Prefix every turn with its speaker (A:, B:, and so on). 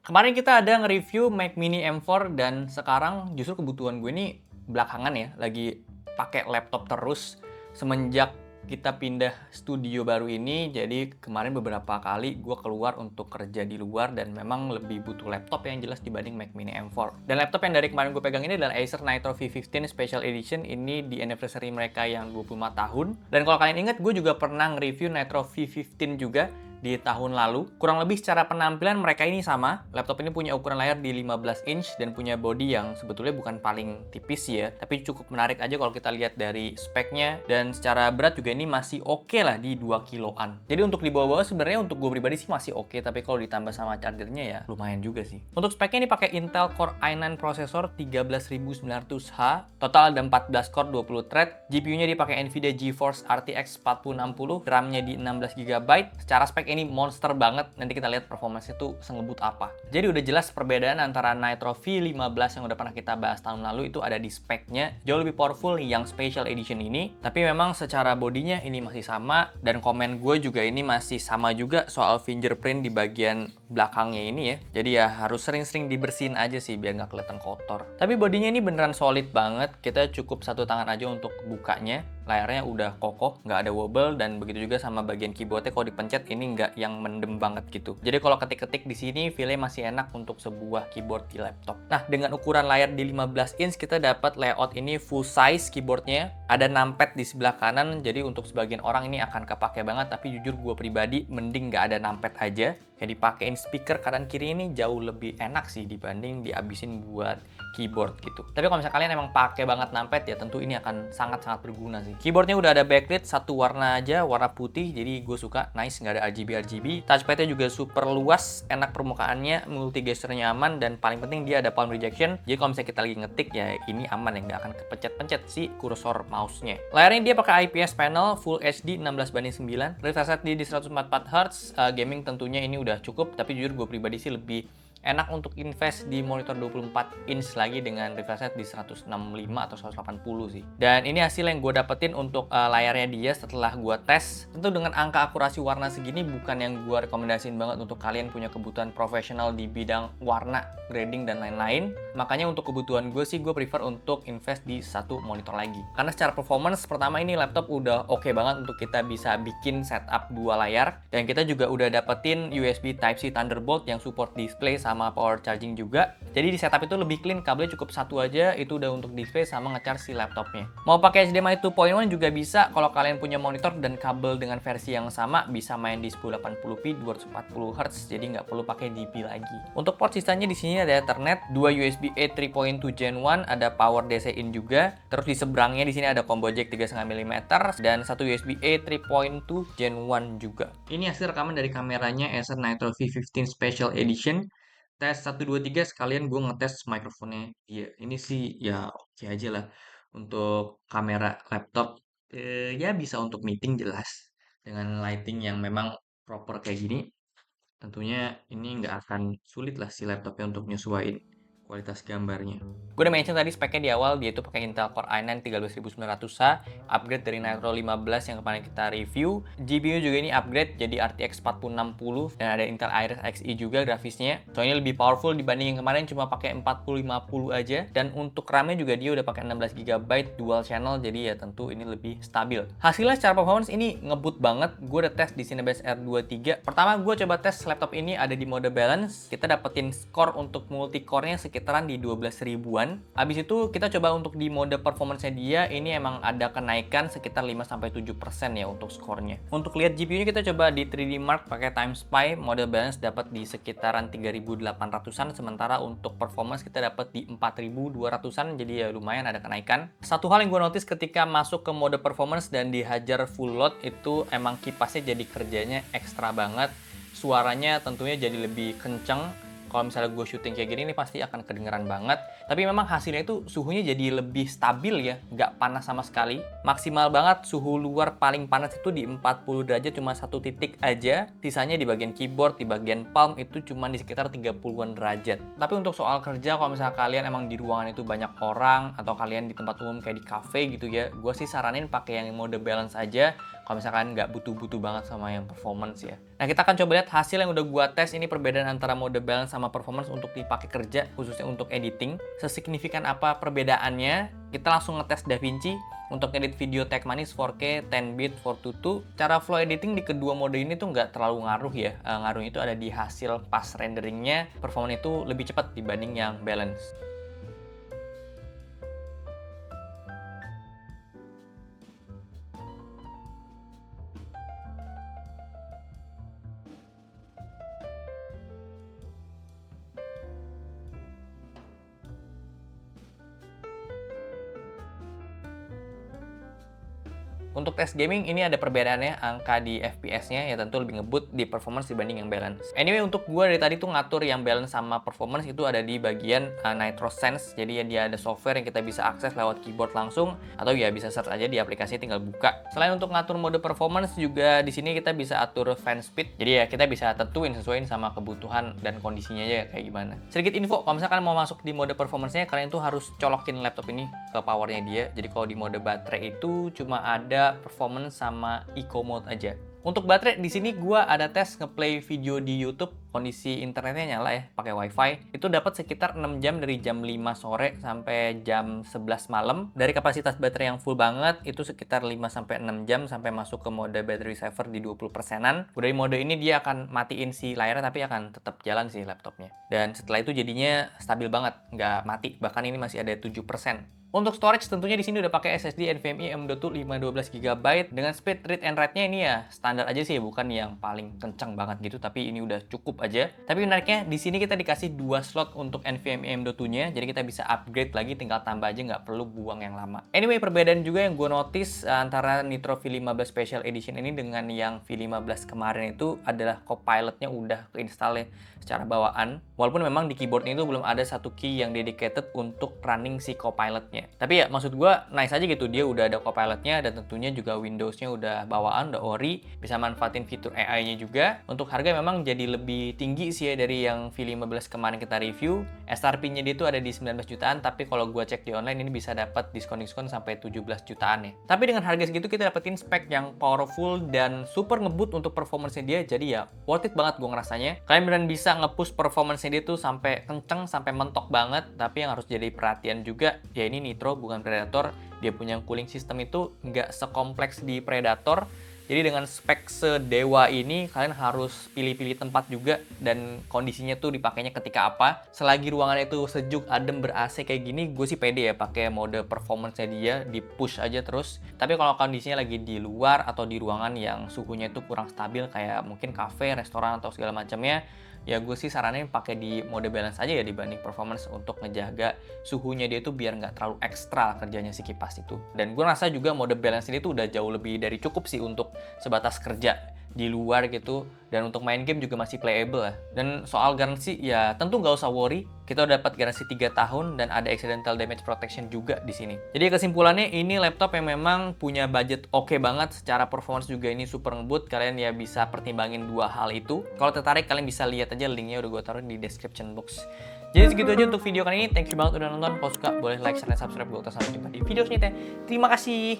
A: Kemarin kita ada nge-review Mac Mini M4 dan sekarang justru kebutuhan gue ini belakangan ya, lagi pakai laptop terus semenjak kita pindah studio baru ini. Jadi kemarin beberapa kali gue keluar untuk kerja di luar dan memang lebih butuh laptop yang jelas dibanding Mac Mini M4. Dan laptop yang dari kemarin gue pegang ini adalah Acer Nitro V15 Special Edition. Ini di anniversary mereka yang 25 tahun. Dan kalau kalian ingat, gue juga pernah nge-review Nitro V15 juga di tahun lalu. Kurang lebih secara penampilan mereka ini sama. Laptop ini punya ukuran layar di 15 inch dan punya body yang sebetulnya bukan paling tipis ya, tapi cukup menarik aja kalau kita lihat dari speknya. Dan secara berat juga ini masih oke lah di 2 kiloan. Jadi untuk dibawa-bawa sebenarnya untuk gue pribadi sih masih oke, tapi kalau ditambah sama chargernya ya lumayan juga sih. Untuk speknya ini pakai Intel Core i9 prosesor 13900H, total ada 14 core 20 thread. GPU-nya dipakai Nvidia GeForce RTX 4060, RAM-nya di 16 GB. Secara spek ini monster banget, nanti kita lihat performanya tuh sengebut apa. Jadi udah jelas perbedaan antara Nitro V15 yang udah pernah kita bahas tahun lalu itu ada di speknya, jauh lebih powerful yang Special Edition ini. Tapi memang secara bodinya ini masih sama, dan komen gue juga ini masih sama juga soal fingerprint di bagian belakangnya ini ya. Jadi ya harus sering-sering dibersihin aja sih biar nggak kelihatan kotor. Tapi bodinya ini beneran solid banget, kita cukup satu tangan aja untuk bukanya. Layarnya udah kokoh, nggak ada wobble, dan begitu juga sama bagian keyboardnya kalau dipencet ini nggak yang mendem banget gitu. Jadi kalau ketik-ketik di sini feel-nya masih enak untuk sebuah keyboard di laptop. Nah, dengan ukuran layar di 15 inch kita dapat layout ini full size keyboardnya. Ada numpad di sebelah kanan, jadi untuk sebagian orang ini akan kepake banget, tapi jujur gue pribadi mending nggak ada numpad aja. Yang dipakein speaker kanan kiri ini jauh lebih enak sih dibanding dihabisin buat keyboard gitu. Tapi kalau misalnya kalian emang pakai banget numpad ya tentu ini akan sangat-sangat berguna sih. Keyboardnya udah ada backlit satu warna aja, warna putih, jadi gue suka, nice, nggak ada RGB. Touchpadnya juga super luas, enak permukaannya, multi gesture nyaman, dan paling penting dia ada palm rejection. Jadi kalau misalnya kita lagi ngetik ya ini aman ya, nggak akan kepencet-pencet si kursor mouse-nya. Layarnya dia pakai IPS panel Full HD 16:9, refresh rate di 144 Hz. Gaming tentunya ini udah cukup, tapi jujur gue pribadi sih lebih enak untuk invest di monitor 24 inch lagi dengan refresh rate di 165 atau 180 sih. Dan ini hasil yang gue dapetin untuk layarnya dia setelah gue tes. Tentu dengan angka akurasi warna segini bukan yang gue rekomendasiin banget untuk kalian punya kebutuhan profesional di bidang warna, grading, dan lain-lain. Makanya untuk kebutuhan gue sih gue prefer untuk invest di satu monitor lagi. Karena secara performance pertama ini laptop udah oke banget untuk kita bisa bikin setup dua layar. Dan kita juga udah dapetin USB Type-C Thunderbolt yang support display sama power charging juga. Jadi di setup itu lebih clean, kabelnya cukup satu aja, itu udah untuk display sama nge-charge si laptopnya. Mau pakai HDMI 2.1 juga bisa kalau kalian punya monitor dan kabel dengan versi yang sama, bisa main di 1080p 240 Hz, jadi nggak perlu pakai DP lagi. Untuk port sisanya di sini ada Ethernet, 2 USB-A 3.2 Gen 1, ada power DC in juga. Terus di seberangnya di sini ada combo jack 3,5 mm dan satu USB-A 3.2 Gen 1 juga. Ini hasil rekaman dari kameranya Acer Nitro V15 Special Edition. Tes 1, 2, 3 sekalian gue ngetes mikrofonnya. Iya, ini sih ya oke aja lah. Untuk kamera laptop, ya bisa untuk meeting jelas. Dengan lighting yang memang proper kayak gini, tentunya ini nggak akan sulit lah si laptopnya untuk nyesuaiin kualitas gambarnya. Gue udah mention tadi speknya di awal, dia itu pakai Intel Core i9 13900H, upgrade dari Nitro 15 yang kemarin kita review. GPU juga ini upgrade jadi RTX 4060 dan ada Intel Iris Xe juga grafisnya. Soalnya lebih powerful dibanding yang kemarin cuma pakai 4050 aja, dan untuk RAM-nya juga dia udah pakai 16 GB dual channel, jadi ya tentu ini lebih stabil. Hasilnya secara performance ini ngebut banget. Gue udah tes di Cinebench R23. Pertama gue coba tes laptop ini ada di mode balance. Kita dapetin skor untuk multi core-nya sekitaran di 12 ribuan. Habis itu kita coba untuk di mode performance-nya dia, ini emang ada kenaikan sekitar 5-7% ya untuk skornya. Untuk lihat GPU-nya kita coba di 3D Mark pakai Timespy, mode balance dapat di sekitaran 3800-an, sementara untuk performance kita dapat di 4200-an, jadi ya lumayan ada kenaikan. Satu hal yang gue notice ketika masuk ke mode performance dan dihajar full load itu emang kipasnya jadi kerjanya ekstra banget. Suaranya tentunya jadi lebih kenceng. Kalau misalnya gue syuting kayak gini, ini pasti akan kedengeran banget. Tapi memang hasilnya itu suhunya jadi lebih stabil ya, nggak panas sama sekali. Maksimal banget suhu luar paling panas itu di 40 derajat, cuma satu titik aja. Sisanya di bagian keyboard, di bagian palm itu cuma di sekitar 30-an derajat. Tapi untuk soal kerja, kalau misalnya kalian emang di ruangan itu banyak orang, atau kalian di tempat umum kayak di cafe gitu ya, gue sih saranin pakai yang mode balance aja. kalau misalkan nggak butuh-butuh banget sama yang performance ya. Nah, kita akan coba lihat hasil yang udah gua tes ini, perbedaan antara mode balance sama performance untuk dipakai kerja, khususnya untuk editing. Sesignifikan apa perbedaannya? Kita langsung ngetes DaVinci untuk edit video Tech Manis 4K 10-bit 422. Cara flow editing di kedua mode ini tuh nggak terlalu ngaruh ya. Ngaruhnya itu ada di hasil pas renderingnya, performance itu lebih cepat dibanding yang balance. Untuk tes gaming ini ada perbedaannya, angka di FPS-nya ya tentu lebih ngebut di performance dibanding yang balance. Anyway, untuk gue dari tadi tuh ngatur yang balance sama performance itu ada di bagian Nitro Sense. Jadi ya dia ada software yang kita bisa akses lewat keyboard langsung, atau ya bisa search aja di aplikasi, tinggal buka. Selain untuk ngatur mode performance juga di sini kita bisa atur fan speed. Jadi ya kita bisa tentuin sesuaiin sama kebutuhan dan kondisinya aja kayak gimana. Sedikit info, kalau misalkan mau masuk di mode performance-nya, kalian tuh harus colokin laptop ini ke powernya dia. Jadi kalau di mode baterai itu cuma ada performance sama eco mode aja. Untuk baterai di sini gua ada tes ngeplay video di YouTube, kondisi internetnya nyala ya, pakai WiFi. Itu dapat sekitar 6 jam dari jam 5 sore sampai jam 11 malam. Dari kapasitas baterai yang full banget itu sekitar 5 sampai 6 jam sampai masuk ke mode battery saver di 20%-an. Udah di mode ini dia akan matiin si layarnya tapi akan tetap jalan sih laptopnya. Dan setelah itu jadinya stabil banget, nggak mati. Bahkan ini masih ada 7%. Untuk storage tentunya di sini udah pakai SSD NVMe M.2 512 GB dengan speed read and write-nya ini ya standar aja sih, bukan yang paling kencang banget gitu, tapi ini udah cukup aja. Tapi menariknya di sini kita dikasih 2 slot untuk NVMe M.2-nya, jadi kita bisa upgrade lagi, tinggal tambah aja, nggak perlu buang yang lama. Anyway, perbedaan juga yang gue notice antara Nitro V15 Special Edition ini dengan yang V15 kemarin itu adalah Copilot-nya udah keinstall ya secara bawaan. Walaupun memang di keyboardnya itu belum ada satu key yang dedicated untuk running si Copilot-nya. Tapi ya maksud gue nice aja gitu, dia udah ada Copilot-nya dan tentunya juga Windows-nya udah bawaan, udah ori, bisa manfaatin fitur AI-nya juga. Untuk harga memang jadi lebih tinggi sih ya dari yang V15 kemarin kita review. SRP-nya dia itu ada di 19 jutaan, tapi kalau gue cek di online ini bisa dapat diskon-diskon sampai 17 jutaan ya. Tapi dengan harga segitu kita dapetin spek yang powerful dan super ngebut untuk performance-nya dia, jadi ya worth it banget gue ngerasanya. Kalian beneran bisa nge-push performance-nya dia tuh sampai kenceng, sampai mentok banget. Tapi yang harus jadi perhatian juga ya ini Nitro bukan Predator, dia punya cooling system itu nggak sekompleks di Predator. Jadi dengan spek sedewa ini kalian harus pilih-pilih tempat juga dan kondisinya tuh dipakainya ketika apa. Selagi ruangan itu sejuk, adem, ber-AC kayak gini, gue sih pede ya pakai mode performance-nya dia, di push aja terus. Tapi kalau kondisinya lagi di luar atau di ruangan yang suhunya itu kurang stabil kayak mungkin cafe, restoran atau segala macamnya, ya gue sih saranin pakai di mode balance aja ya dibanding performance untuk ngejaga suhunya dia tuh biar nggak terlalu ekstra kerjanya si kipas itu. Dan gue rasa juga mode balance ini tuh udah jauh lebih dari cukup sih untuk sebatas kerja di luar gitu, dan untuk main game juga masih playable lah. Dan soal garansi ya tentu nggak usah worry, kita udah dapat garansi 3 tahun dan ada accidental damage protection juga di sini. Jadi kesimpulannya ini laptop yang memang punya budget oke banget, secara performance juga ini super ngebut. Kalian ya bisa pertimbangin dua hal itu. Kalau tertarik kalian bisa lihat aja linknya, udah gue taruh di description box. Jadi segitu aja untuk video kali ini. Thank you banget udah nonton. Kalau suka boleh like, share, dan subscribe. Gue sampai jumpa di video selanjutnya. Terima kasih.